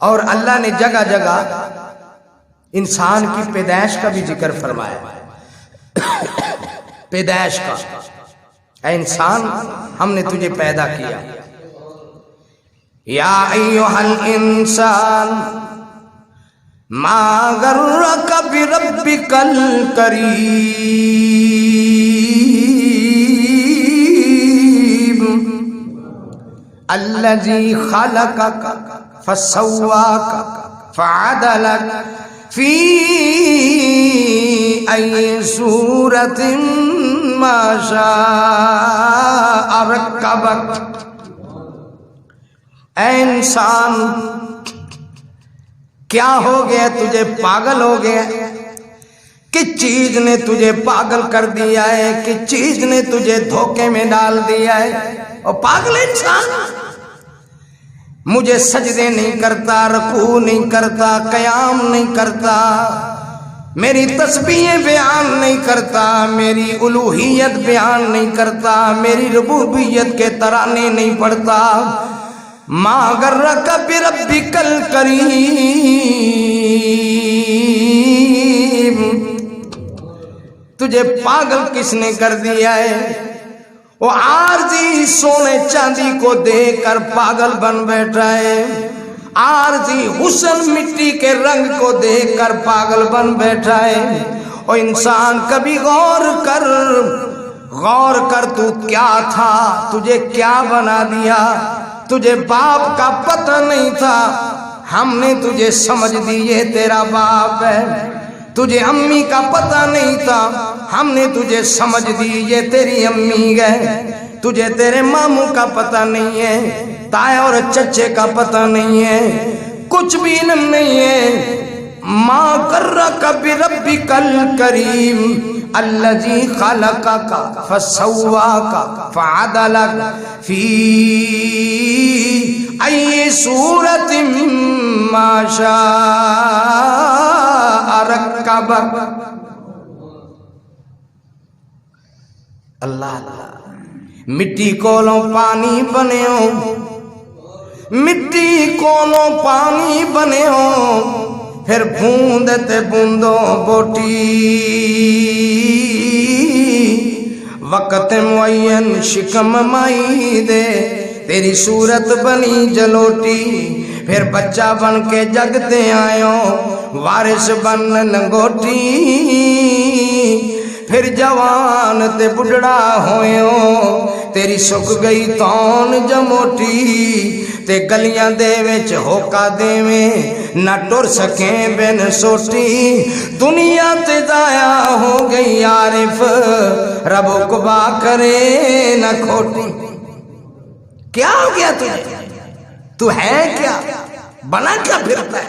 اور اللہ نے جگہ جگہ انسان کی پیدائش کا بھی ذکر فرمایا. پیدائش کا، اے انسان ہم نے تجھے پیدا کیا. یا ایھا الانسان ما غرک بربک الکریم الذی خلقک فسواک فعدلک فی ای صورت ما شاء رکبک. اے انسان کیا ہو گیا؟ تجھے پاگل ہو گیا؟ کس چیز نے تجھے پاگل کر دیا ہے؟ کس چیز نے تجھے دھوکے میں ڈال دیا ہے؟ اور پاگل انسان مجھے سجدے نہیں کرتا، رکوع نہیں کرتا، قیام نہیں کرتا، میری تسبیح بیان نہیں کرتا، میری الوہیت بیان نہیں کرتا، میری ربوبیت کے ترانے نہیں پڑھتا. ما غرک بربک الکریم، تجھے پاگل کس نے کر دیا ہے؟ وہ عارضی سونے چاندی کو دیکھ کر پاگل بن بیٹھا ہے، عارضی حسن مٹی کے رنگ کو دیکھ کر پاگل بن بیٹھا ہے. اور انسان کبھی غور کر تو کیا تھا؟ تجھے کیا بنا دیا؟ تجھے باپ کا پتہ نہیں تھا، ہم نے تجھے سمجھ دی یہ تیرا باپ ہے. تجھے امی کا پتہ نہیں تھا، ہم نے تجھے سمجھ دی یہ تیری امی ہے. تجھے تیرے ماموں کا پتہ نہیں ہے، تائے اور چچے کا پتہ نہیں ہے، کچھ بھی علم نہیں ہے. ما غرک بربک الکریم الذی خلقک فسواک فعدلک فی ای صورت ما شاء رکبک. اللہ مٹی کولوں پانی بنے ہو، مٹی کولوں پانی بنے ہو، پھر بوندتے بوندوں بوٹی، وقت معین شکم مائی دے تیری صورت بنی جلوٹی. پھر بچہ بن کے جگتے آئیو، وارث بن لنگوٹی، پھر جوان تے بڑھڑا ہوئیو، تیری سک گئی تون جموٹی. تے گلیاں دے وچ ہوکا دے میں نہ ٹر سکیں بن سوٹی. دنیا تے ضائع ہو گئی عارف، رب عقبا کرے نہ کھوٹی. کیا ہو گیا تجھے؟ تو ہے کیا؟ بنا کیا پھرتا ہے؟